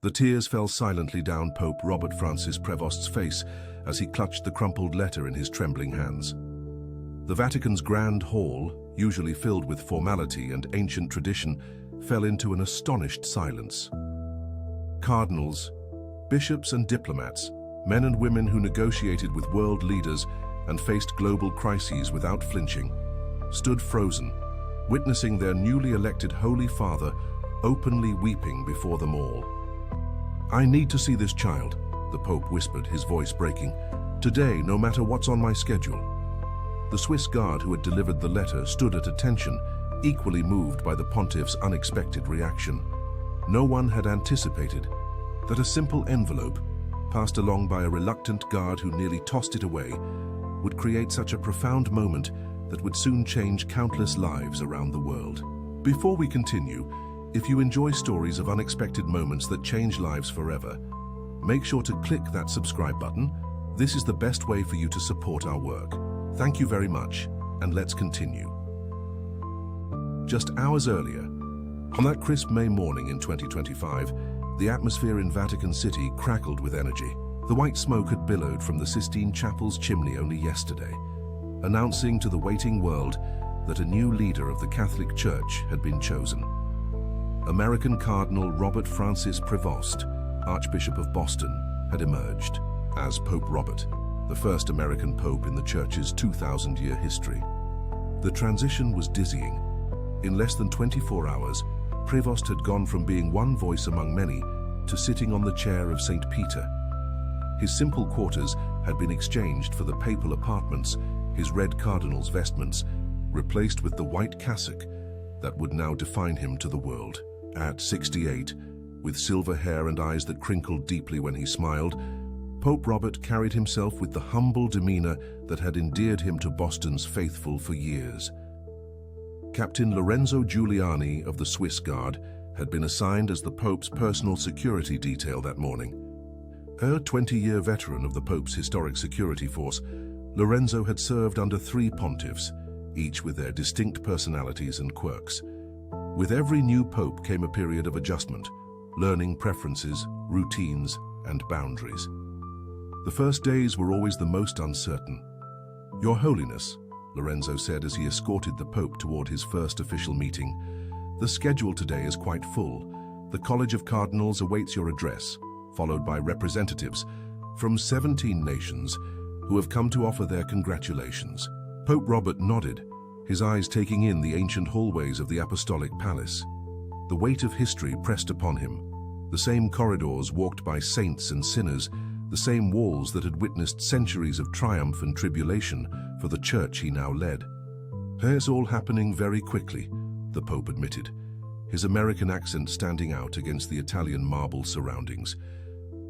The tears fell silently down Pope Robert Francis Prevost's face as he clutched the crumpled letter in his trembling hands. The Vatican's grand hall, usually filled with formality and ancient tradition, fell into an astonished silence. Cardinals, bishops and diplomats, men and women who negotiated with world leaders and faced global crises without flinching, stood frozen, witnessing their newly elected Holy Father openly weeping before them all. "I need to see this child," the Pope whispered, his voice breaking. "Today, no matter what's on my schedule." The Swiss guard who had delivered the letter stood at attention, equally moved by the pontiff's unexpected reaction. No one had anticipated that a simple envelope, passed along by a reluctant guard who nearly tossed it away, would create such a profound moment that would soon change countless lives around the world. Before we continue, if you enjoy stories of unexpected moments that change lives forever, make sure to click that subscribe button. This is the best way for you to support our work. Thank you very much, and let's continue. Just hours earlier, on that crisp May morning in 2025, the atmosphere in Vatican City crackled with energy. The white smoke had billowed from the Sistine Chapel's chimney only yesterday, announcing to the waiting world that a new leader of the Catholic Church had been chosen. American Cardinal Robert Francis Prevost, Archbishop of Boston, had emerged as Pope Robert, the first American pope in the Church's 2,000-year history. The transition was dizzying. In less than 24 hours, Prevost had gone from being one voice among many to sitting on the chair of St. Peter. His simple quarters had been exchanged for the papal apartments, his red cardinal's vestments replaced with the white cassock that would now define him to the world. At 68, with silver hair and eyes that crinkled deeply when he smiled, Pope Robert carried himself with the humble demeanor that had endeared him to Boston's faithful for years. Captain Lorenzo Giuliani of the Swiss Guard had been assigned as the Pope's personal security detail that morning. A 20-year veteran of the Pope's historic security force, Lorenzo had served under 3 pontiffs, each with their distinct personalities and quirks. With every new pope came a period of adjustment, learning preferences, routines, and boundaries. The first days were always the most uncertain. "Your Holiness," Lorenzo said as he escorted the Pope toward his first official meeting, "the schedule today is quite full. The College of Cardinals awaits your address, followed by representatives from 17 nations who have come to offer their congratulations." Pope Robert nodded, his eyes taking in the ancient hallways of the Apostolic Palace. The weight of history pressed upon him, the same corridors walked by saints and sinners, the same walls that had witnessed centuries of triumph and tribulation for the church he now led. "It's all happening very quickly," the Pope admitted, his American accent standing out against the Italian marble surroundings.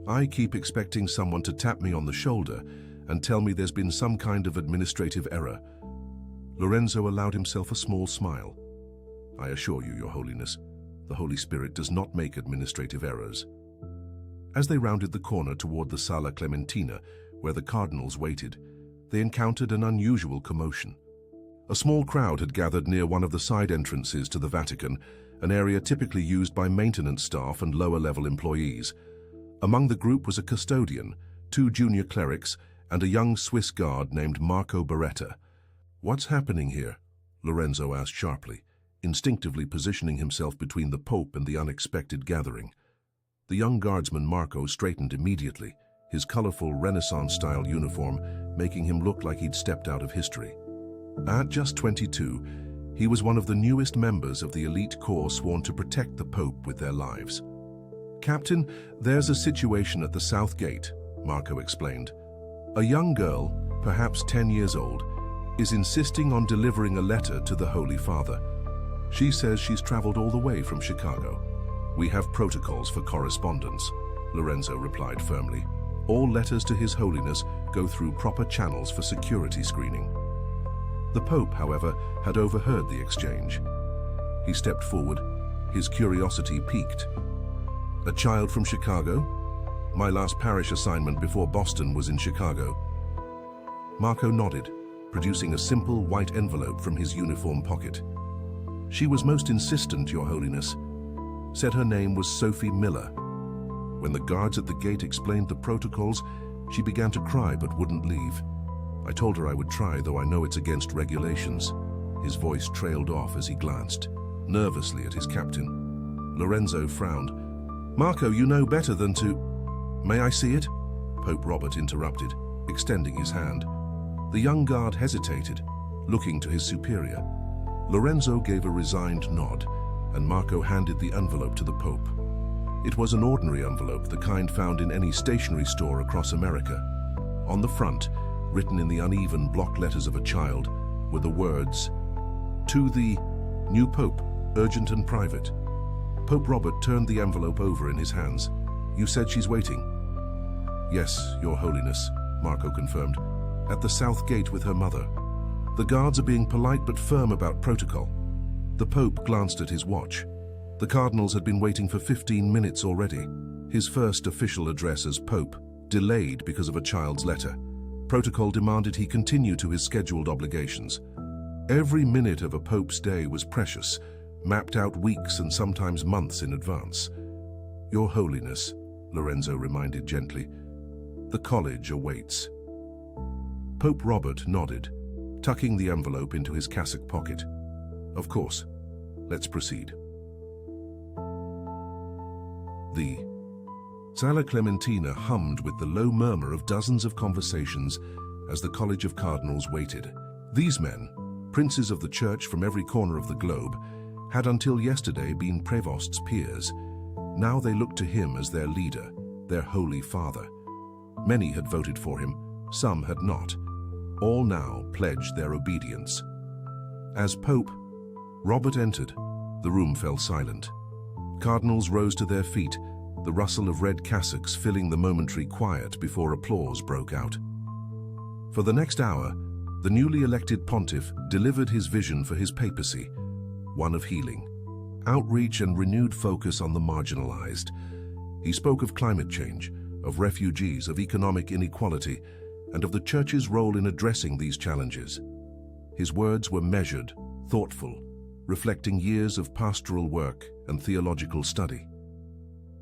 "I keep expecting someone to tap me on the shoulder and tell me there's been some kind of administrative error." Lorenzo allowed himself a small smile. "I assure you, Your Holiness, the Holy Spirit does not make administrative errors." As they rounded the corner toward the Sala Clementina, where the cardinals waited, they encountered an unusual commotion. A small crowd had gathered near one of the side entrances to the Vatican, an area typically used by maintenance staff and lower-level employees. Among the group was a custodian, 2 junior clerics, and a young Swiss guard named Marco Beretta. "What's happening here?" Lorenzo asked sharply, instinctively positioning himself between the Pope and the unexpected gathering. The young guardsman Marco straightened immediately, his colorful Renaissance-style uniform making him look like he'd stepped out of history. At just 22, he was one of the newest members of the elite corps sworn to protect the Pope with their lives. "Captain, there's a situation at the South Gate," Marco explained. "A young girl, perhaps 10 years old, is insisting on delivering a letter to the Holy Father. She says she's traveled all the way from Chicago." "We have protocols for correspondence," Lorenzo replied firmly. "All letters to His Holiness go through proper channels for security screening." The Pope, however, had overheard the exchange. He stepped forward, his curiosity piqued. "A child from Chicago? My last parish assignment before Boston was in Chicago." Marco nodded, producing a simple white envelope from his uniform pocket. "She was most insistent, Your Holiness. Said her name was Sophie Miller." When the guards at the gate explained the protocols, she began to cry but wouldn't leave. I told her I would try, though I know it's against regulations. His voice trailed off as he glanced nervously at his captain. Lorenzo frowned. Marco, you know better than to... May I see it? Pope Robert interrupted, extending his hand. The young guard hesitated, looking to his superior. Lorenzo gave a resigned nod, and Marco handed the envelope to the Pope. It was an ordinary envelope, the kind found in any stationery store across America. On the front, written in the uneven block letters of a child, were the words, "To the new Pope, urgent and private." Pope Robert turned the envelope over in his hands. You said she's waiting? Yes, Your Holiness, Marco confirmed. At the south gate with her mother. The guards are being polite but firm about protocol. The Pope glanced at his watch. The cardinals had been waiting for 15 minutes already. His first official address as Pope, delayed because of a child's letter. Protocol demanded he continue to his scheduled obligations. Every minute of a Pope's day was precious, mapped out weeks and sometimes months in advance. Your Holiness, Lorenzo reminded gently, the college awaits. Pope Robert nodded, tucking the envelope into his cassock pocket. Of course. Let's proceed. The Sala Clementina hummed with the low murmur of dozens of conversations as the College of Cardinals waited. These men, princes of the church from every corner of the globe, had until yesterday been Prevost's peers. Now they looked to him as their leader, their holy father. Many had voted for him, some had not. All now pledged their obedience. As Pope, Robert entered. The room fell silent. Cardinals rose to their feet, the rustle of red cassocks filling the momentary quiet before applause broke out. For the next hour, the newly elected pontiff delivered his vision for his papacy, one of healing, outreach and renewed focus on the marginalized. He spoke of climate change, of refugees, of economic inequality, and of the Church's role in addressing these challenges. His words were measured, thoughtful, reflecting years of pastoral work and theological study.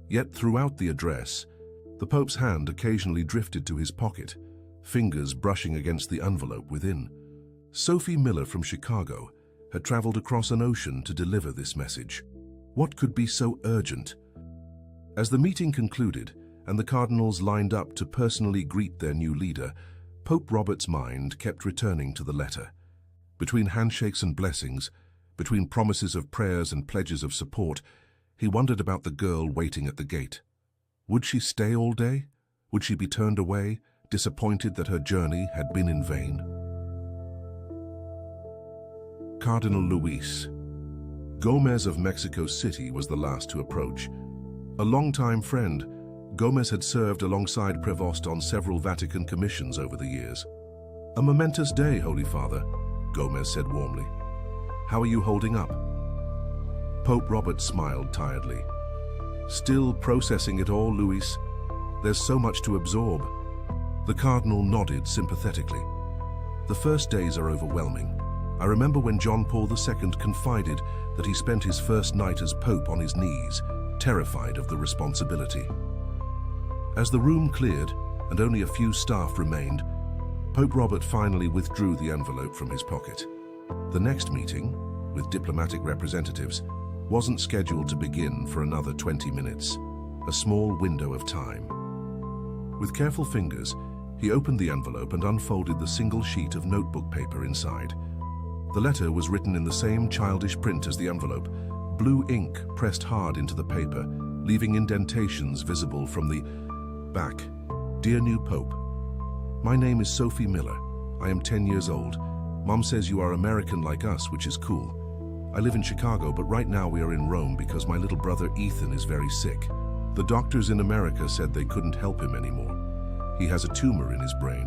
Yet throughout the address, the Pope's hand occasionally drifted to his pocket, fingers brushing against the envelope within. Sophie Miller from Chicago had traveled across an ocean to deliver this message. What could be so urgent? As the meeting concluded and the cardinals lined up to personally greet their new leader, Pope Robert's mind kept returning to the letter. Between handshakes and blessings, between promises of prayers and pledges of support, he wondered about the girl waiting at the gate. Would she stay all day? Would she be turned away, disappointed that her journey had been in vain? Cardinal Luis Gomez of Mexico City was the last to approach. A longtime friend, Gomez had served alongside Prevost on several Vatican commissions over the years. A momentous day, Holy Father, Gomez said warmly. How are you holding up? Pope Robert smiled tiredly. Still processing it all, Luis. There's so much to absorb. The cardinal nodded sympathetically. The first days are overwhelming. I remember when John Paul II confided that he spent his first night as Pope on his knees, terrified of the responsibility. As the room cleared and only a few staff remained, Pope Robert finally withdrew the envelope from his pocket. The next meeting, with diplomatic representatives, wasn't scheduled to begin for another 20 minutes, a small window of time. With careful fingers, he opened the envelope and unfolded the single sheet of notebook paper inside. The letter was written in the same childish print as the envelope, blue ink pressed hard into the paper, leaving indentations visible from the back. Dear new Pope, my name is Sophie Miller. I am 10 years old. Mom says you are American like us, which is cool. I live in Chicago, but right now we are in Rome because my little brother Ethan is very sick. The doctors in America said they couldn't help him anymore. He has a tumor in his brain.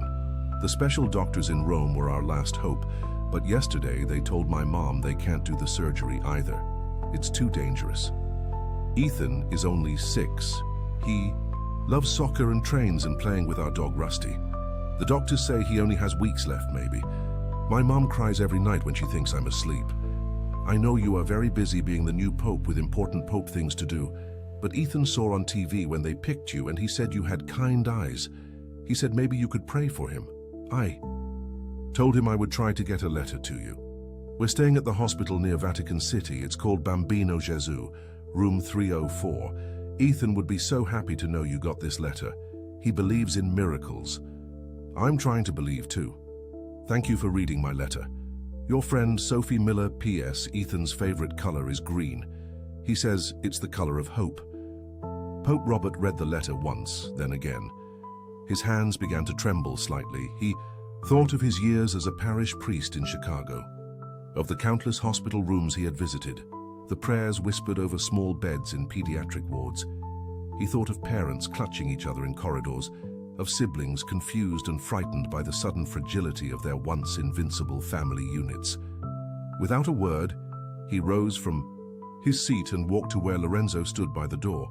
The special doctors in Rome were our last hope, but yesterday they told my mom they can't do the surgery either. It's too dangerous. Ethan is only 6. He loves soccer and trains and playing with our dog Rusty. The doctors say he only has weeks left, maybe. My mom cries every night when she thinks I'm asleep. I know you are very busy being the new Pope with important Pope things to do. But Ethan saw on TV when they picked you and he said you had kind eyes. He said maybe you could pray for him. I told him I would try to get a letter to you. We're staying at the hospital near Vatican City. It's called Bambino Gesù, room 304. Ethan would be so happy to know you got this letter. He believes in miracles. I'm trying to believe too. Thank you for reading my letter. Your friend Sophie Miller, P.S. Ethan's favorite color is green. He says it's the color of hope. Pope Robert read the letter once, then again. His hands began to tremble slightly. He thought of his years as a parish priest in Chicago, of the countless hospital rooms he had visited, the prayers whispered over small beds in pediatric wards. He thought of parents clutching each other in corridors, of siblings confused and frightened by the sudden fragility of their once invincible family units. Without a word, he rose from his seat and walked to where Lorenzo stood by the door.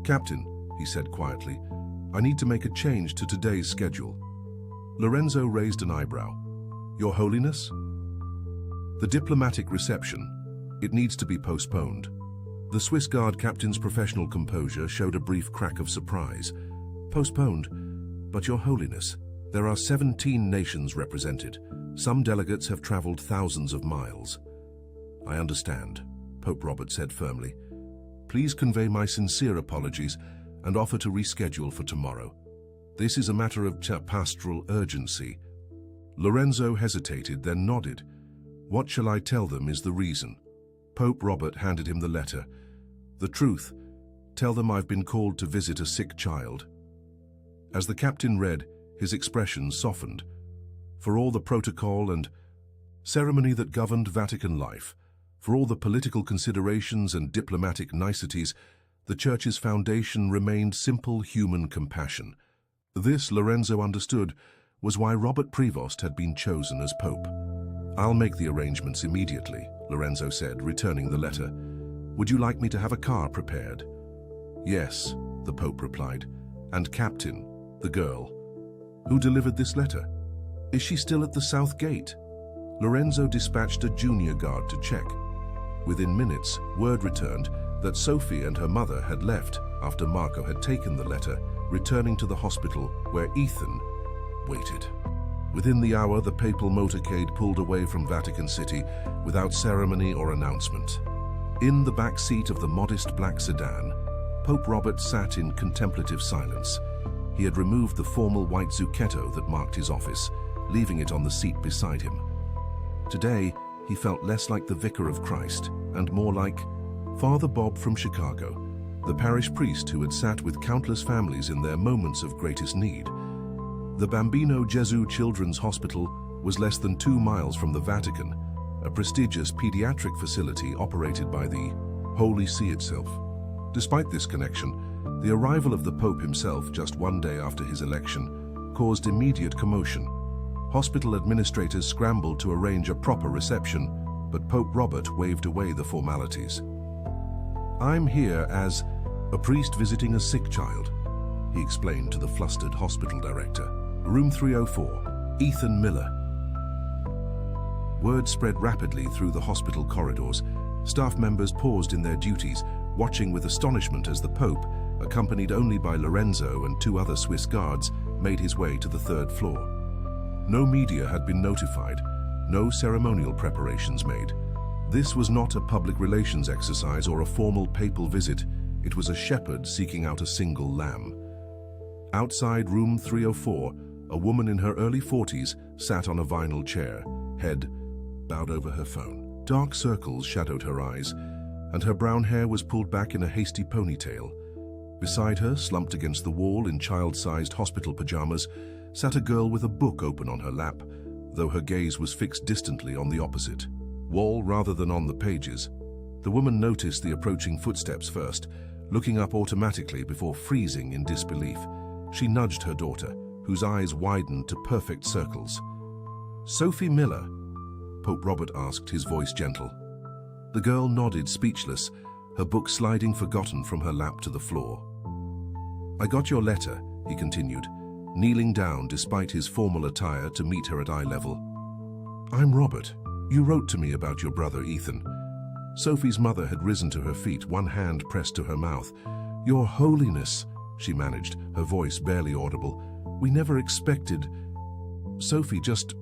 "Captain," he said quietly, "I need to make a change to today's schedule." Lorenzo raised an eyebrow. "Your Holiness?" "The diplomatic reception. It needs to be postponed." The Swiss Guard captain's professional composure showed a brief crack of surprise. "Postponed? But Your Holiness, there are 17 nations represented. Some delegates have traveled thousands of miles." "I understand," Pope Robert said firmly. "Please convey my sincere apologies and offer to reschedule for tomorrow. This is a matter of pastoral urgency." Lorenzo hesitated, then nodded. "What shall I tell them is the reason?" Pope Robert handed him the letter. "The truth. Tell them I've been called to visit a sick child." As the captain read, his expression softened. For all the protocol and ceremony that governed Vatican life, for all the political considerations and diplomatic niceties, the Church's foundation remained simple human compassion. This, Lorenzo understood, was why Robert Prevost had been chosen as Pope. "I'll make the arrangements immediately," Lorenzo said, returning the letter. "Would you like me to have a car prepared?" "Yes," the Pope replied. "And Captain, the girl, who delivered this letter? Is she still at the South Gate?" Lorenzo dispatched a junior guard to check. Within minutes, word returned that Sophie and her mother had left after Marco had taken the letter, returning to the hospital where Ethan waited. Within the hour, the papal motorcade pulled away from Vatican City without ceremony or announcement. In the back seat of the modest black sedan, Pope Robert sat in contemplative silence. He had removed the formal white zucchetto that marked his office, leaving it on the seat beside him. Today, he felt less like the Vicar of Christ and more like Father Bob from Chicago, the parish priest who had sat with countless families in their moments of greatest need. The Bambino Gesù Children's Hospital was less than 2 miles from the Vatican, a prestigious pediatric facility operated by the Holy See itself. Despite this connection, the arrival of the Pope himself just 1 day after his election caused immediate commotion. Hospital administrators scrambled to arrange a proper reception, but Pope Robert waved away the formalities. "I'm here as a priest visiting a sick child," he explained to the flustered hospital director. "Room 304, Ethan Miller." Word spread rapidly through the hospital corridors. Staff members paused in their duties, watching with astonishment as the Pope, accompanied only by Lorenzo and 2 other Swiss guards, made his way to the 3rd floor. No media had been notified, no ceremonial preparations made. This was not a public relations exercise or a formal papal visit. It was a shepherd seeking out a single lamb. Outside room 304, a woman in her early 40s sat on a vinyl chair, head bowed over her phone. Dark circles shadowed her eyes, and her brown hair was pulled back in a hasty ponytail. Beside her, slumped against the wall in child-sized hospital pajamas, sat a girl with a book open on her lap, though her gaze was fixed distantly on the opposite wall rather than on the pages. The woman noticed the approaching footsteps first, looking up automatically before freezing in disbelief. She nudged her daughter, whose eyes widened to perfect circles. "Sophie Miller?" Pope Robert asked, his voice gentle. The girl nodded, speechless, her book sliding forgotten from her lap to the floor. "I got your letter," he continued, kneeling down despite his formal attire to meet her at eye level. "I'm Robert. You wrote to me about your brother Ethan. Sophie's mother had risen to her feet, one hand pressed to her mouth. "Your Holiness," she managed, her voice barely audible. "We never expected. Sophie just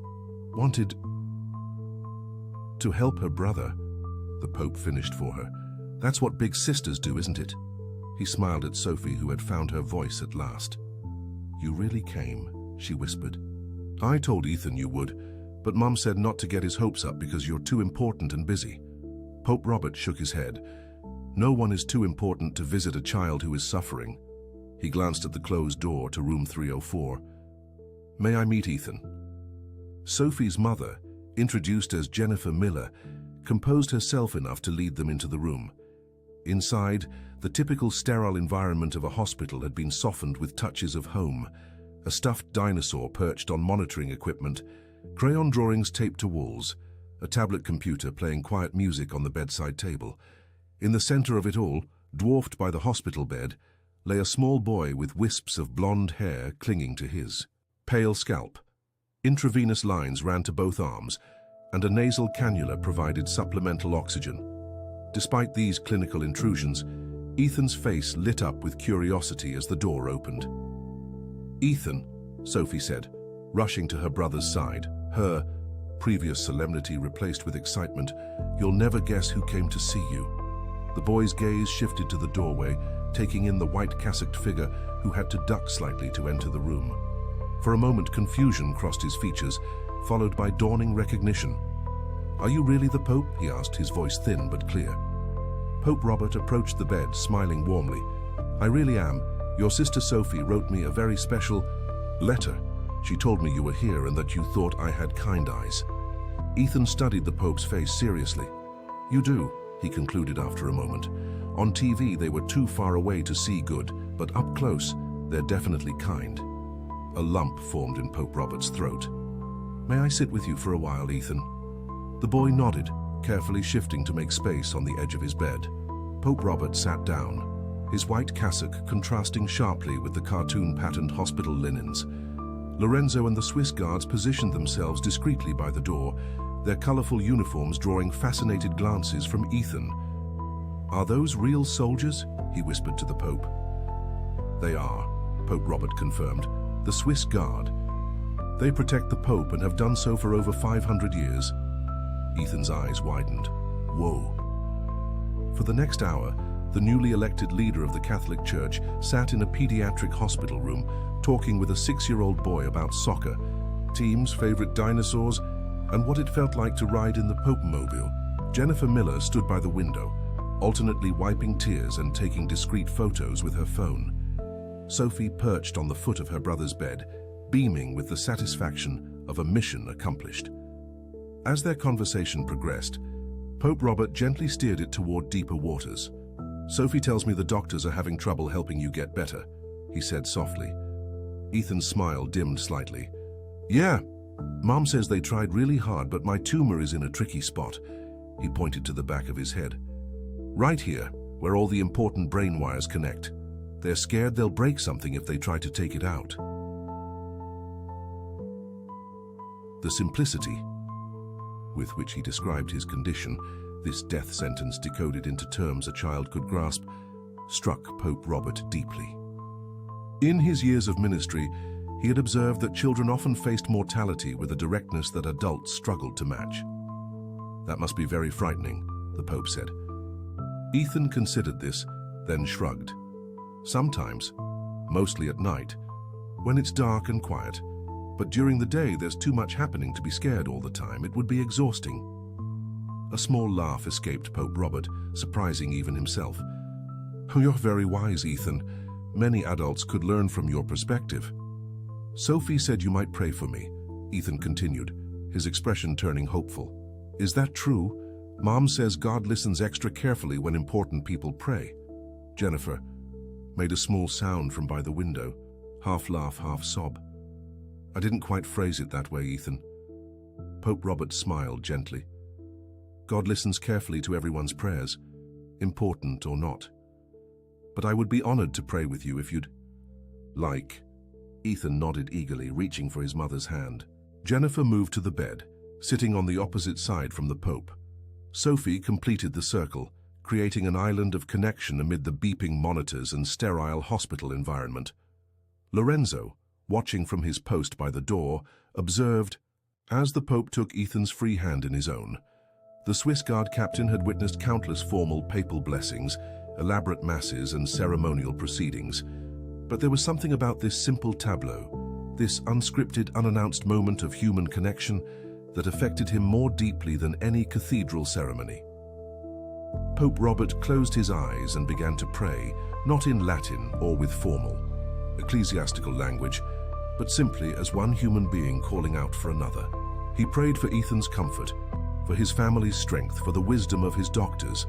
wanted to help her brother," the Pope finished for her. "That's what big sisters do, isn't it?" He smiled at Sophie, who had found her voice at last. "You really came," she whispered. "I told Ethan you would, but Mum said not to get his hopes up because you're too important and busy." Pope Robert shook his head. "No one is too important to visit a child who is suffering." He glanced at the closed door to room 304. "May I meet Ethan?" Sophie's mother, introduced as Jennifer Miller, composed herself enough to lead them into the room. Inside, the typical sterile environment of a hospital had been softened with touches of home. A stuffed dinosaur perched on monitoring equipment, crayon drawings taped to walls, a tablet computer playing quiet music on the bedside table. In the center of it all, dwarfed by the hospital bed, lay a small boy with wisps of blonde hair clinging to his pale scalp. Intravenous lines ran to both arms, and a nasal cannula provided supplemental oxygen. Despite these clinical intrusions, Ethan's face lit up with curiosity as the door opened. "Ethan," Sophie said, rushing to her brother's side, her previous solemnity replaced with excitement. "You'll never guess who came to see you." The boy's gaze shifted to the doorway, taking in the white cassocked figure who had to duck slightly to enter the room. For a moment, confusion crossed his features, followed by dawning recognition. "Are you really the Pope?" he asked, his voice thin but clear. Pope Robert approached the bed, smiling warmly. "I really am. Your sister Sophie wrote me a very special letter. She told me you were here and that you thought I had kind eyes." Ethan studied the Pope's face seriously. "You do," he concluded after a moment. "On TV they were too far away to see good, but up close, they're definitely kind." A lump formed in Pope Robert's throat. "May I sit with you for a while, Ethan?" The boy nodded, carefully shifting to make space on the edge of his bed. Pope Robert sat down, his white cassock contrasting sharply with the cartoon-patterned hospital linens. Lorenzo and the Swiss guards positioned themselves discreetly by the door, their colorful uniforms drawing fascinated glances from Ethan. "Are those real soldiers?" he whispered to the Pope. "They are," Pope Robert confirmed. "The Swiss Guard. They protect the Pope and have done so for over 500 years. Ethan's eyes widened. "Whoa." For the next hour, the newly elected leader of the Catholic Church sat in a pediatric hospital room, talking with a 6-year-old boy about soccer, teams, favorite dinosaurs, and what it felt like to ride in the Pope-mobile. Jennifer Miller stood by the window, alternately wiping tears and taking discreet photos with her phone. Sophie perched on the foot of her brother's bed, beaming with the satisfaction of a mission accomplished. As their conversation progressed, Pope Robert gently steered it toward deeper waters. "Sophie tells me the doctors are having trouble helping you get better," he said softly. Ethan's smile dimmed slightly. "Yeah, Mom says they tried really hard, but my tumor is in a tricky spot." He pointed to the back of his head. "Right here, where all the important brain wires connect. They're scared they'll break something if they try to take it out." The simplicity with which he described his condition, this death sentence decoded into terms a child could grasp, struck Pope Robert deeply. In his years of ministry, he had observed that children often faced mortality with a directness that adults struggled to match. "That must be very frightening," the Pope said. Ethan considered this, then shrugged. "Sometimes, mostly at night, when it's dark and quiet, but during the day there's too much happening to be scared all the time. It would be exhausting." A small laugh escaped Pope Robert, surprising even himself. "Oh, you're very wise, Ethan. Many adults could learn from your perspective." "Sophie said you might pray for me," Ethan continued, his expression turning hopeful. "Is that true? Mom says God listens extra carefully when important people pray." Jennifer made a small sound from by the window, half laugh, half sob. "I didn't quite phrase it that way, Ethan." Pope Robert smiled gently. "God listens carefully to everyone's prayers, important or not. But I would be honored to pray with you if you'd like." Ethan nodded eagerly, reaching for his mother's hand. Jennifer moved to the bed, sitting on the opposite side from the Pope. Sophie completed the circle, creating an island of connection amid the beeping monitors and sterile hospital environment. Lorenzo, watching from his post by the door, observed as the Pope took Ethan's free hand in his own. The Swiss Guard captain had witnessed countless formal papal blessings, elaborate masses and ceremonial proceedings. But there was something about this simple tableau, this unscripted, unannounced moment of human connection that affected him more deeply than any cathedral ceremony. Pope Robert closed his eyes and began to pray, not in Latin or with formal, ecclesiastical language, but simply as one human being calling out for another. He prayed for Ethan's comfort, for his family's strength, for the wisdom of his doctors.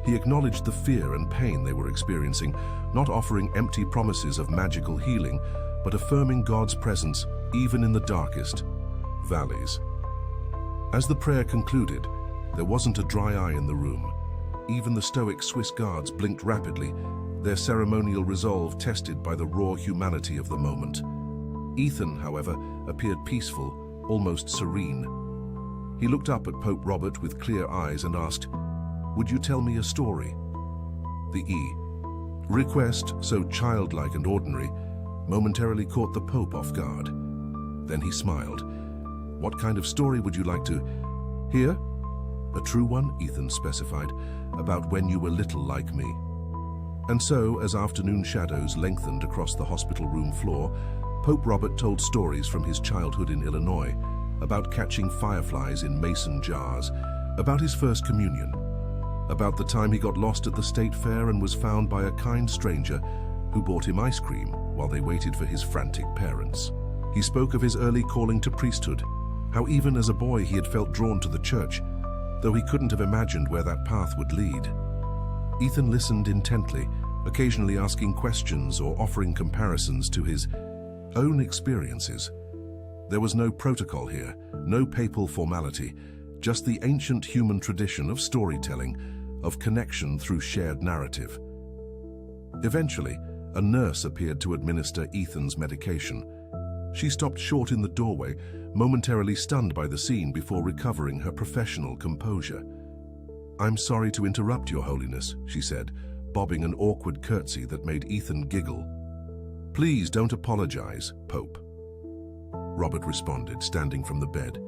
He acknowledged the fear and pain they were experiencing, not offering empty promises of magical healing, but affirming God's presence even in the darkest valleys. As the prayer concluded, there wasn't a dry eye in the room. Even the stoic Swiss guards blinked rapidly, their ceremonial resolve tested by the raw humanity of the moment. Ethan, however, appeared peaceful, almost serene. He looked up at Pope Robert with clear eyes and asked, "Would you tell me a story?" The request, so childlike and ordinary, momentarily caught the Pope off guard. Then he smiled. "What kind of story would you like to hear?" "A true one," Ethan specified, "about when you were little like me." And so, as afternoon shadows lengthened across the hospital room floor, Pope Robert told stories from his childhood in Illinois, about catching fireflies in mason jars, about his first communion, about the time he got lost at the state fair and was found by a kind stranger who bought him ice cream while they waited for his frantic parents. He spoke of his early calling to priesthood, how even as a boy he had felt drawn to the church, though he couldn't have imagined where that path would lead. Ethan listened intently, occasionally asking questions or offering comparisons to his own experiences. There was no protocol here, no papal formality, just the ancient human tradition of storytelling, of connection through shared narrative. Eventually, a nurse appeared to administer Ethan's medication. She stopped short in the doorway, momentarily stunned by the scene before recovering her professional composure. "I'm sorry to interrupt, Your Holiness," she said, bobbing an awkward curtsy that made Ethan giggle. "Please don't apologize, Pope," Robert responded, standing from the bed.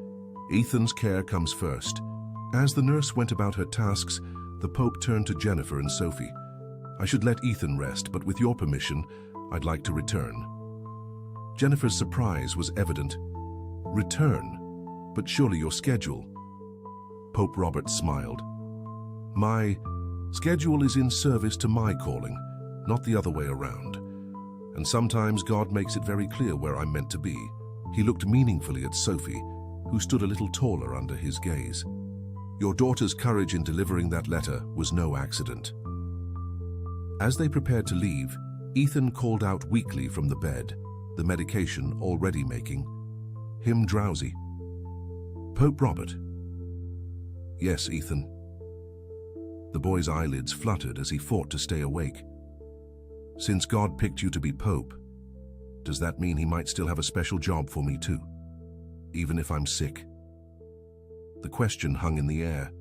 "Ethan's care comes first." As the nurse went about her tasks, the Pope turned to Jennifer and Sophie. "I should let Ethan rest, but with your permission, I'd like to return." Jennifer's surprise was evident. "Return? But surely your schedule?" Pope Robert smiled. "My schedule is in service to my calling, not the other way around. And sometimes God makes it very clear where I'm meant to be." He looked meaningfully at Sophie, who stood a little taller under his gaze. "Your daughter's courage in delivering that letter was no accident." As they prepared to leave, Ethan called out weakly from the bed, the medication already making him drowsy. "Pope Robert." "Yes, Ethan." The boy's eyelids fluttered as he fought to stay awake. "Since God picked you to be Pope, does that mean he might still have a special job for me too, even if I'm sick?" The question hung in the air,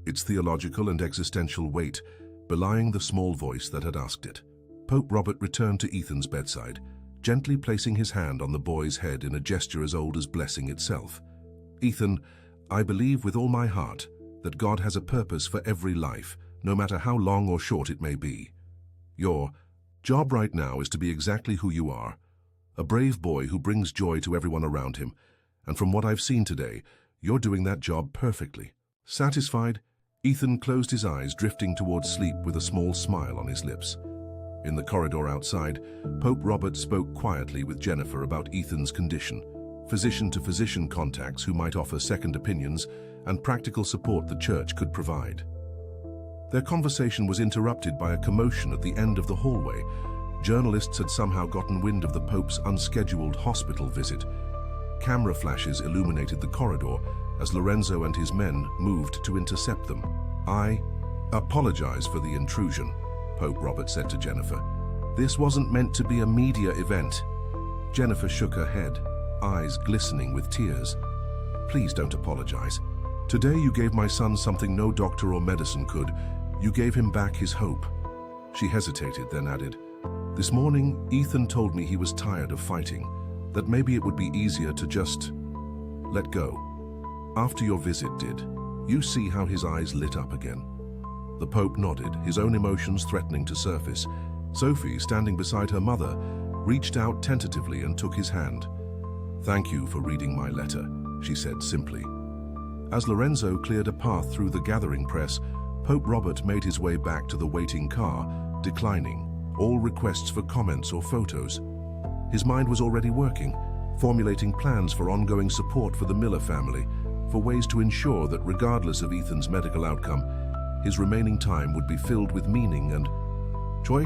its theological and existential weight belying the small voice that had asked it. Pope Robert returned to Ethan's bedside, gently placing his hand on the boy's head in a gesture as old as blessing itself. "Ethan, I believe with all my heart that God has a purpose for every life, no matter how long or short it may be. Your job right now is to be exactly who you are, a brave boy who brings joy to everyone around him, and from what I've seen today, you're doing that job perfectly." Satisfied, Ethan closed his eyes, drifting towards sleep with a small smile on his lips. In the corridor outside, Pope Robert spoke quietly with Jennifer about Ethan's condition, physician-to-physician contacts who might offer second opinions, and practical support the Church could provide. Their conversation was interrupted by a commotion at the end of the hallway. Journalists had somehow gotten wind of the Pope's unscheduled hospital visit. Camera flashes illuminated the corridor as Lorenzo and his men moved to intercept them. "I apologize for the intrusion," Pope Robert said to Jennifer. "This wasn't meant to be a media event." Jennifer shook her head, eyes glistening with tears. "Please don't apologize. Today you gave my son something no doctor or medicine could. You gave him back his hope. She hesitated, then added, "This morning, Ethan told me he was tired of fighting, that maybe it would be easier to just let go. After your visit, did you see how his eyes lit up again?" The Pope nodded, his own emotions threatening to surface. Sophie, standing beside her mother, reached out tentatively and took his hand. "Thank you for reading my letter," she said simply. As Lorenzo cleared a path through the gathering press, Pope Robert made his way back to the waiting car, declining all requests for comments or photos. His mind was already working, formulating plans for ongoing support for the Miller family, for ways to ensure that regardless of Ethan's medical outcome, his remaining time would be filled with meaning and joy.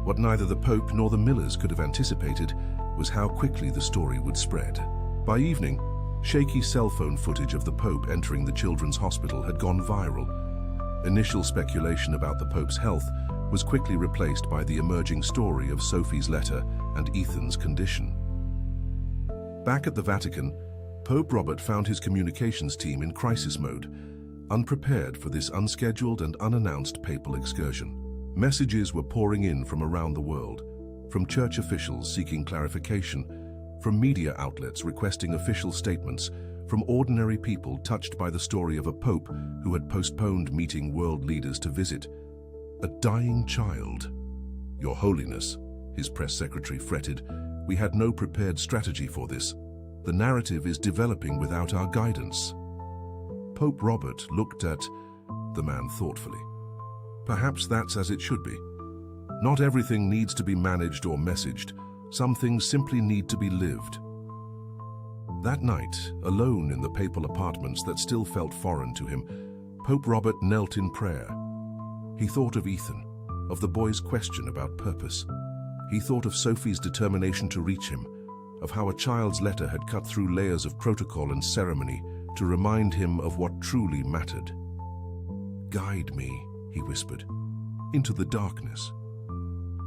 What neither the Pope nor the Millers could have anticipated was how quickly the story would spread. By evening, shaky cell phone footage of the Pope entering the children's hospital had gone viral. Initial speculation about the Pope's health was quickly replaced by the emerging story of Sophie's letter and Ethan's condition. Back at the Vatican, Pope Robert found his communications team in crisis mode, unprepared for this unscheduled and unannounced papal excursion. Messages were pouring in from around the world, from church officials seeking clarification, from media outlets requesting official statements, from ordinary people touched by the story of a pope who had postponed meeting world leaders to visit a dying child. "Your Holiness," his press secretary fretted, "we had no prepared strategy for this. The narrative is developing without our guidance." Pope Robert looked at the man thoughtfully. "Perhaps that's as it should be. Not everything needs to be managed or messaged. Some things simply need to be lived." That night, alone in the papal apartments that still felt foreign to him, Pope Robert knelt in prayer. He thought of Ethan, of the boy's question about purpose. He thought of Sophie's determination to reach him, of how a child's letter had cut through layers of protocol and ceremony to remind him of what truly mattered. "Guide me," he whispered, "into the darkness.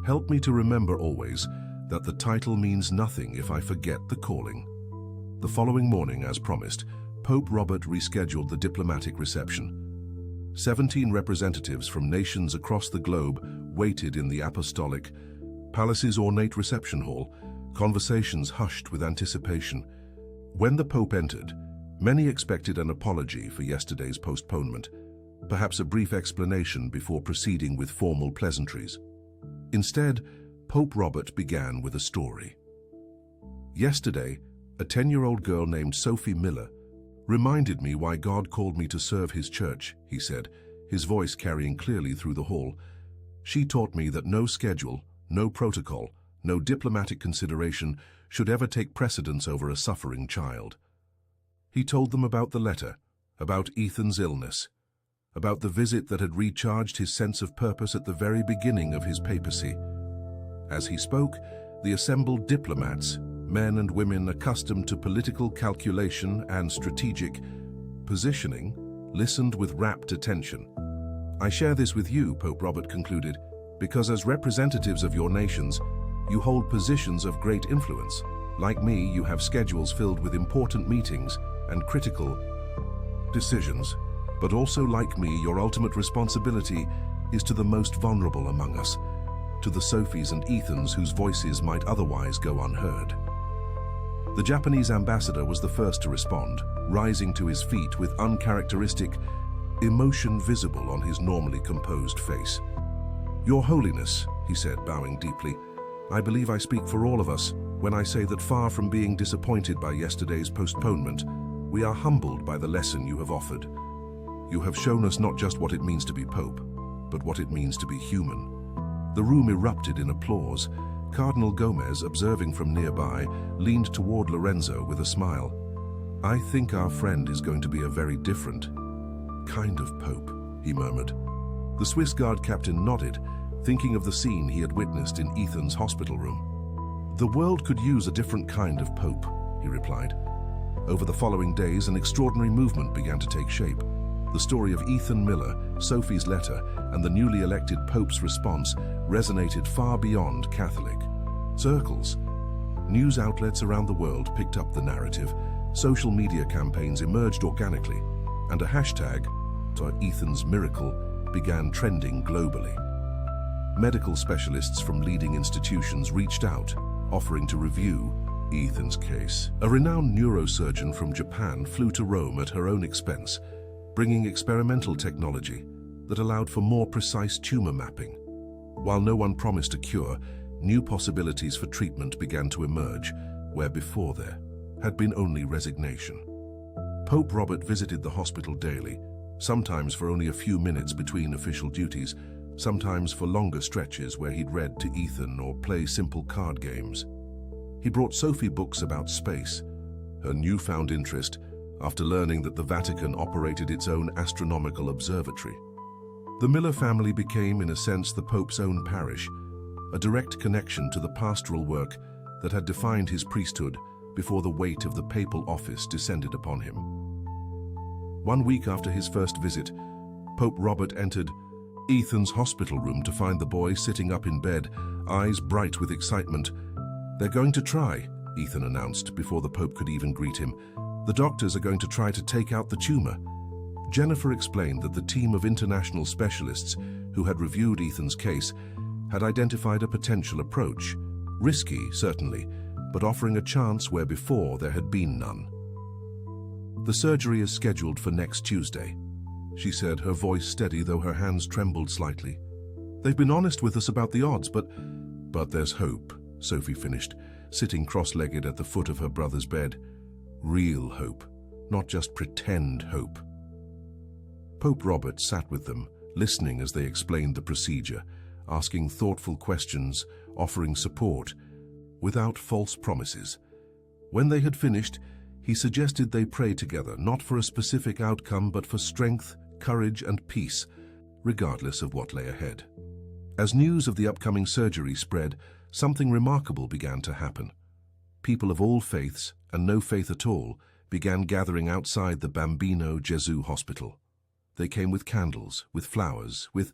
Help me to remember always that the title means nothing if I forget the calling." The following morning, as promised, Pope Robert rescheduled the diplomatic reception. 17 representatives from nations across the globe waited in the Apostolic Palace's ornate reception hall, conversations hushed with anticipation. When the Pope entered, many expected an apology for yesterday's postponement, perhaps a brief explanation before proceeding with formal pleasantries. Instead, Pope Robert began with a story. "Yesterday, a 10-year-old girl named Sophie Miller reminded me why God called me to serve His church," he said, his voice carrying clearly through the hall. "She taught me that no schedule, no protocol, no diplomatic consideration should ever take precedence over a suffering child." He told them about the letter, about Ethan's illness, about the visit that had recharged his sense of purpose at the very beginning of his papacy. As he spoke, the assembled diplomats, men and women accustomed to political calculation and strategic positioning, listened with rapt attention. "I share this with you," Pope Robert concluded, "because as representatives of your nations, you hold positions of great influence. Like me, you have schedules filled with important meetings and critical decisions. But also, like me, your ultimate responsibility is to the most vulnerable among us, to the Sophies and Ethans whose voices might otherwise go unheard." The Japanese ambassador was the first to respond, rising to his feet with uncharacteristic emotion visible on his normally composed face. "Your Holiness," he said, bowing deeply, "I believe I speak for all of us when I say that far from being disappointed by yesterday's postponement, we are humbled by the lesson you have offered. You have shown us not just what it means to be Pope, but what it means to be human." The room erupted in applause. Cardinal Gomez, observing from nearby, leaned toward Lorenzo with a smile. "I think our friend is going to be a very different kind of Pope," he murmured. The Swiss Guard captain nodded, thinking of the scene he had witnessed in Ethan's hospital room. "The world could use a different kind of Pope," he replied. Over the following days, an extraordinary movement began to take shape. The story of Ethan Miller, Sophie's letter, and the newly elected Pope's response resonated far beyond Catholic circles. News outlets around the world picked up the narrative. Social media campaigns emerged organically. and a hashtag, Ethan's miracle, began trending globally. Medical specialists from leading institutions reached out, offering to review Ethan's case. A renowned neurosurgeon from Japan flew to Rome at her own expense, bringing experimental technology that allowed for more precise tumor mapping. While no one promised a cure, new possibilities for treatment began to emerge, where before there had been only resignation. Pope Robert visited the hospital daily, sometimes for only a few minutes between official duties, sometimes for longer stretches where he'd read to Ethan or play simple card games. He brought Sophie books about space, her newfound interest after learning that the Vatican operated its own astronomical observatory. The Miller family became, in a sense, the Pope's own parish, a direct connection to the pastoral work that had defined his priesthood before the weight of the papal office descended upon him. 1 week after his first visit, Pope Robert entered Ethan's hospital room to find the boy sitting up in bed, eyes bright with excitement. "They're going to try," Ethan announced before the Pope could even greet him. "The doctors are going to try to take out the tumor." Jennifer explained that the team of international specialists who had reviewed Ethan's case had identified a potential approach. Risky, certainly, but offering a chance where before there had been none. "The surgery is scheduled for next Tuesday," she said, her voice steady though her hands trembled slightly. "They've been honest with us about the odds, but there's hope," Sophie finished, sitting cross-legged at the foot of her brother's bed. "Real hope, not just pretend hope." Pope Robert sat with them, listening as they explained the procedure, asking thoughtful questions, offering support, without false promises. When they had finished, he suggested they pray together, not for a specific outcome, but for strength, courage, and peace, regardless of what lay ahead. As news of the upcoming surgery spread, something remarkable began to happen. People of all faiths, and no faith at all, began gathering outside the Bambino Gesù hospital. They came with candles, with flowers, with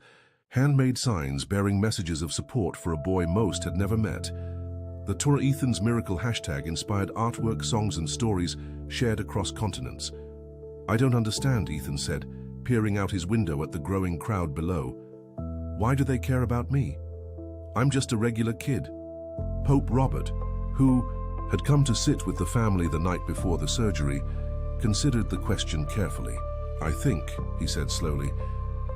handmade signs bearing messages of support for a boy most had never met. The Tour Ethan's Miracle hashtag inspired artwork, songs, and stories shared across continents. "I don't understand," Ethan said, peering out his window at the growing crowd below. "Why do they care about me? I'm just a regular kid." Pope Robert, who had come to sit with the family the night before the surgery, considered the question carefully. "I think," he said slowly,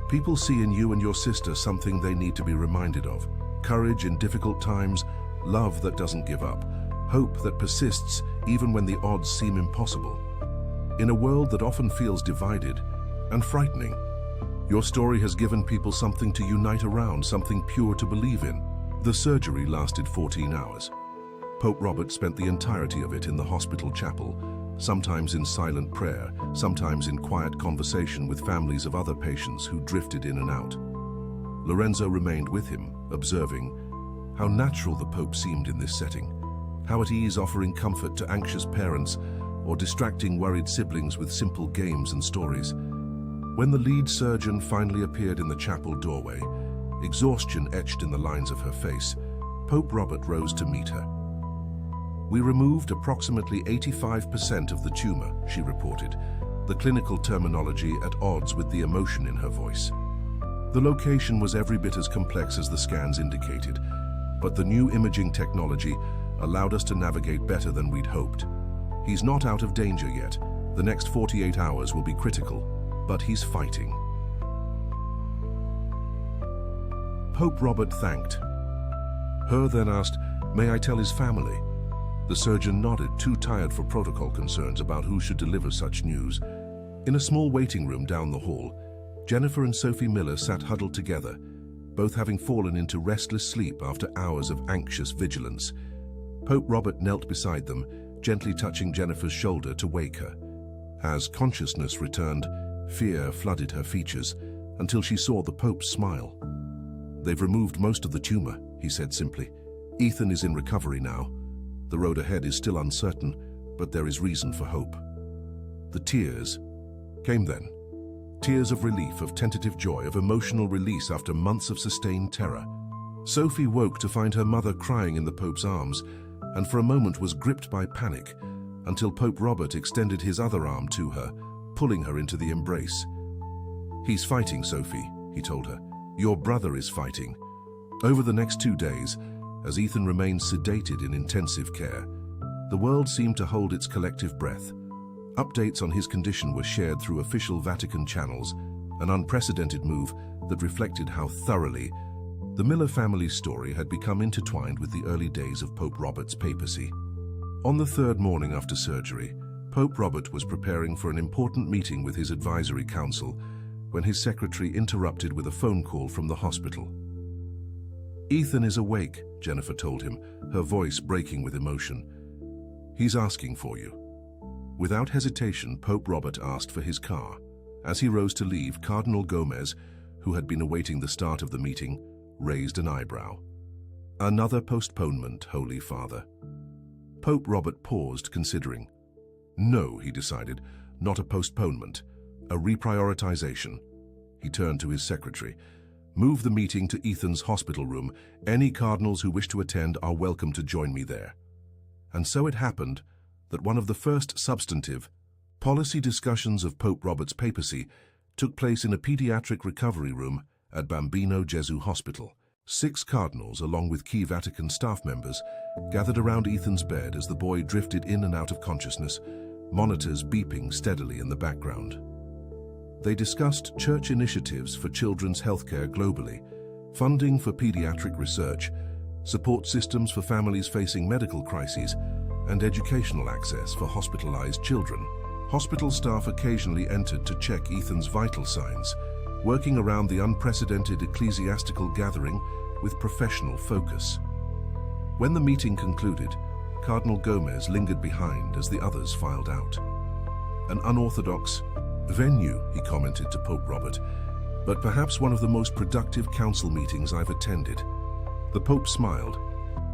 "people see in you and your sister something they need to be reminded of. Courage in difficult times, love that doesn't give up, hope that persists even when the odds seem impossible. In a world that often feels divided and frightening, your story has given people something to unite around, something pure to believe in." The surgery lasted 14 hours. Pope Robert spent the entirety of it in the hospital chapel, sometimes in silent prayer, sometimes in quiet conversation with families of other patients who drifted in and out. Lorenzo remained with him, observing how natural the Pope seemed in this setting, how at ease offering comfort to anxious parents or distracting worried siblings with simple games and stories. When the lead surgeon finally appeared in the chapel doorway, exhaustion etched in the lines of her face, Pope Robert rose to meet her. "We removed approximately 85% of the tumor," she reported, the clinical terminology at odds with the emotion in her voice. "The location was every bit as complex as the scans indicated, but the new imaging technology allowed us to navigate better than we'd hoped. He's not out of danger yet. The next 48 hours will be critical, but he's fighting." Pope Robert thanked her, then asked, "May I tell his family?" The surgeon nodded, too tired for protocol concerns about who should deliver such news. In a small waiting room down the hall, Jennifer and Sophie Miller sat huddled together, both having fallen into restless sleep after hours of anxious vigilance. Pope Robert knelt beside them, gently touching Jennifer's shoulder to wake her. As consciousness returned, fear flooded her features until she saw the Pope's smile. "They've removed most of the tumor," he said simply. "Ethan is in recovery now. The road ahead is still uncertain, but there is reason for hope." The tears came then. Tears of relief, of tentative joy, of emotional release after months of sustained terror. Sophie woke to find her mother crying in the Pope's arms, and for a moment was gripped by panic, until Pope Robert extended his other arm to her, pulling her into the embrace. "He's fighting, Sophie," he told her. "Your brother is fighting." Over the next 2 days, as Ethan remained sedated in intensive care, the world seemed to hold its collective breath. Updates on his condition were shared through official Vatican channels, an unprecedented move that reflected how thoroughly the Miller family's story had become intertwined with the early days of Pope Robert's papacy. On the 3rd morning after surgery, Pope Robert was preparing for an important meeting with his advisory council when his secretary interrupted with a phone call from the hospital. "Ethan is awake," Jennifer told him, her voice breaking with emotion. "He's asking for you." Without hesitation, Pope Robert asked for his car. As he rose to leave, Cardinal Gomez, who had been awaiting the start of the meeting, raised an eyebrow. "Another postponement, Holy Father." Pope Robert paused, considering. "No," he decided, "not a postponement, a reprioritization." He turned to his secretary. "Move the meeting to Ethan's hospital room. Any cardinals who wish to attend are welcome to join me there." And so it happened that one of the first substantive policy discussions of Pope Robert's papacy took place in a pediatric recovery room at Bambino Gesù Hospital. 6 cardinals, along with key Vatican staff members, gathered around Ethan's bed as the boy drifted in and out of consciousness, monitors beeping steadily in the background. They discussed church initiatives for children's healthcare globally, funding for pediatric research, support systems for families facing medical crises, and educational access for hospitalized children. Hospital staff occasionally entered to check Ethan's vital signs, working around the unprecedented ecclesiastical gathering with professional focus. When the meeting concluded, Cardinal Gomez lingered behind as the others filed out. "An unorthodox venue," he commented to Pope Robert, "but perhaps one of the most productive council meetings I've attended." The Pope smiled,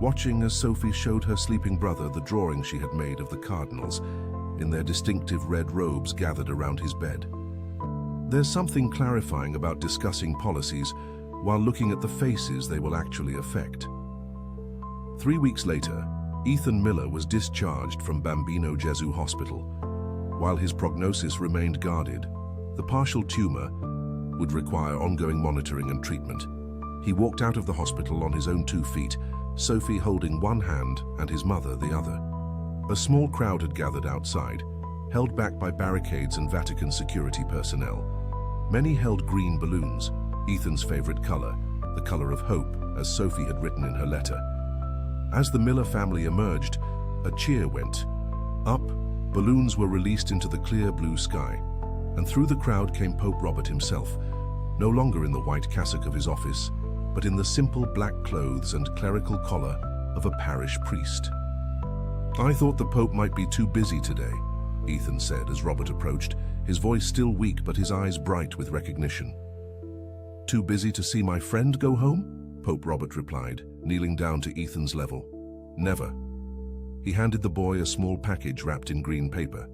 watching as Sophie showed her sleeping brother the drawing she had made of the cardinals in their distinctive red robes gathered around his bed. There's something clarifying about discussing policies while looking at the faces they will actually affect. 3 weeks later, Ethan Miller was discharged from Bambino Gesù Hospital. While his prognosis remained guarded, the partial tumor would require ongoing monitoring and treatment. He walked out of the hospital on his own 2 feet, Sophie holding one hand and his mother the other. A small crowd had gathered outside, held back by barricades and Vatican security personnel. Many held green balloons, Ethan's favorite color, the color of hope, as Sophie had written in her letter. As the Miller family emerged, a cheer went up, balloons were released into the clear blue sky, and through the crowd came Pope Robert himself, no longer in the white cassock of his office, but in the simple black clothes and clerical collar of a parish priest. "I thought the Pope might be too busy today," Ethan said as Robert approached, his voice still weak but his eyes bright with recognition. "Too busy to see my friend go home?" Pope Robert replied, kneeling down to Ethan's level. "Never." He handed the boy a small package wrapped in green paper.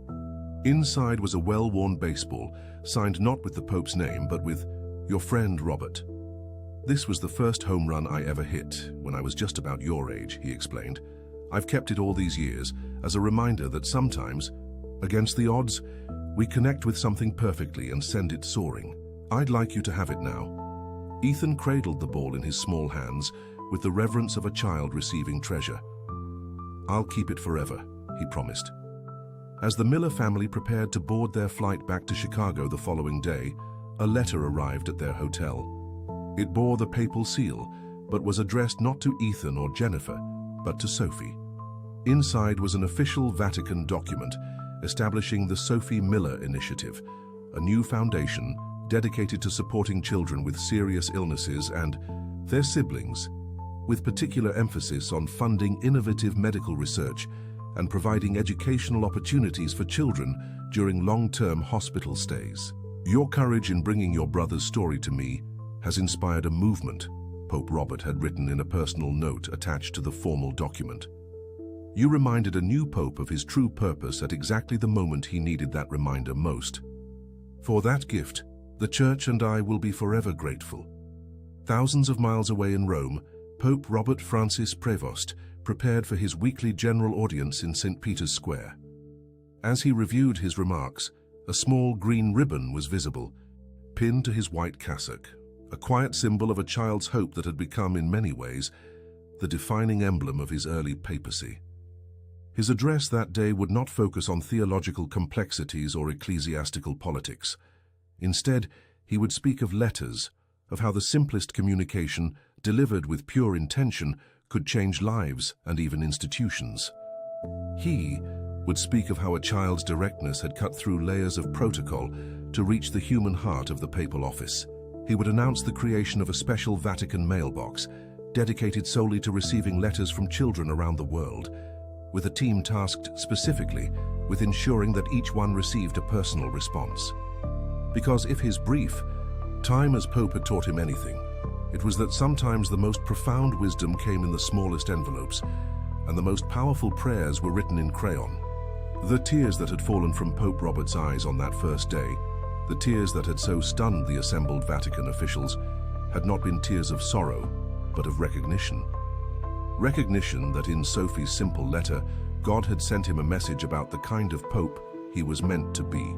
Inside was a well-worn baseball, signed not with the Pope's name but with "Your friend Robert." "This was the first home run I ever hit when I was just about your age," he explained. "I've kept it all these years as a reminder that sometimes, against the odds, we connect with something perfectly and send it soaring. I'd like you to have it now." Ethan cradled the ball in his small hands with the reverence of a child receiving treasure. "I'll keep it forever," he promised. As the Miller family prepared to board their flight back to Chicago the following day, a letter arrived at their hotel. It bore the papal seal, but was addressed not to Ethan or Jennifer, but to Sophie. Inside was an official Vatican document establishing the Sophie Miller Initiative, a new foundation dedicated to supporting children with serious illnesses and their siblings, with particular emphasis on funding innovative medical research and providing educational opportunities for children during long-term hospital stays. "Your courage in bringing your brother's story to me has inspired a movement," Pope Robert had written in a personal note attached to the formal document. "You reminded a new pope of his true purpose at exactly the moment he needed that reminder most. For that gift, the Church and I will be forever grateful." Thousands of miles away in Rome, Pope Robert Francis Prevost prepared for his weekly general audience in St. Peter's Square. As he reviewed his remarks, A small green ribbon was visible, pinned to his white cassock, a quiet symbol of a child's hope that had become, in many ways, the defining emblem of his early papacy. His address that day would not focus on theological complexities or ecclesiastical politics. Instead, he would speak of letters, of how the simplest communication, delivered with pure intention, could change lives and even institutions. He would speak of how a child's directness had cut through layers of protocol to reach the human heart of the papal office. He would announce the creation of a special Vatican mailbox, dedicated solely to receiving letters from children around the world, with a team tasked specifically with ensuring that each one received a personal response. Because if his brief time as Pope had taught him anything, it was that sometimes the most profound wisdom came in the smallest envelopes, and the most powerful prayers were written in crayon. The tears that had fallen from Pope Robert's eyes on that first day, the tears that had so stunned the assembled Vatican officials, had not been tears of sorrow, but of recognition. Recognition that in Sophie's simple letter, God had sent him a message about the kind of Pope he was meant to be.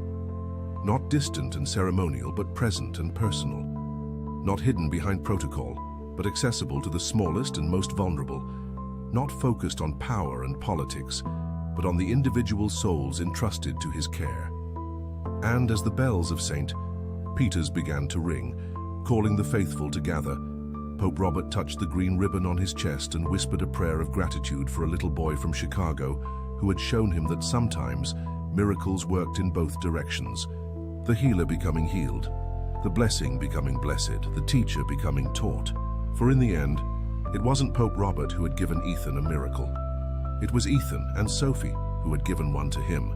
Not distant and ceremonial, but present and personal. Not hidden behind protocol, but accessible to the smallest and most vulnerable. Not focused on power and politics, but on the individual souls entrusted to his care. And as the bells of St. Peter's began to ring, calling the faithful to gather, Pope Robert touched the green ribbon on his chest and whispered a prayer of gratitude for a little boy from Chicago who had shown him that sometimes miracles worked in both directions, the healer becoming healed, the blessing becoming blessed, the teacher becoming taught. For in the end, it wasn't Pope Robert who had given Ethan a miracle. It was Ethan and Sophie who had given one to him.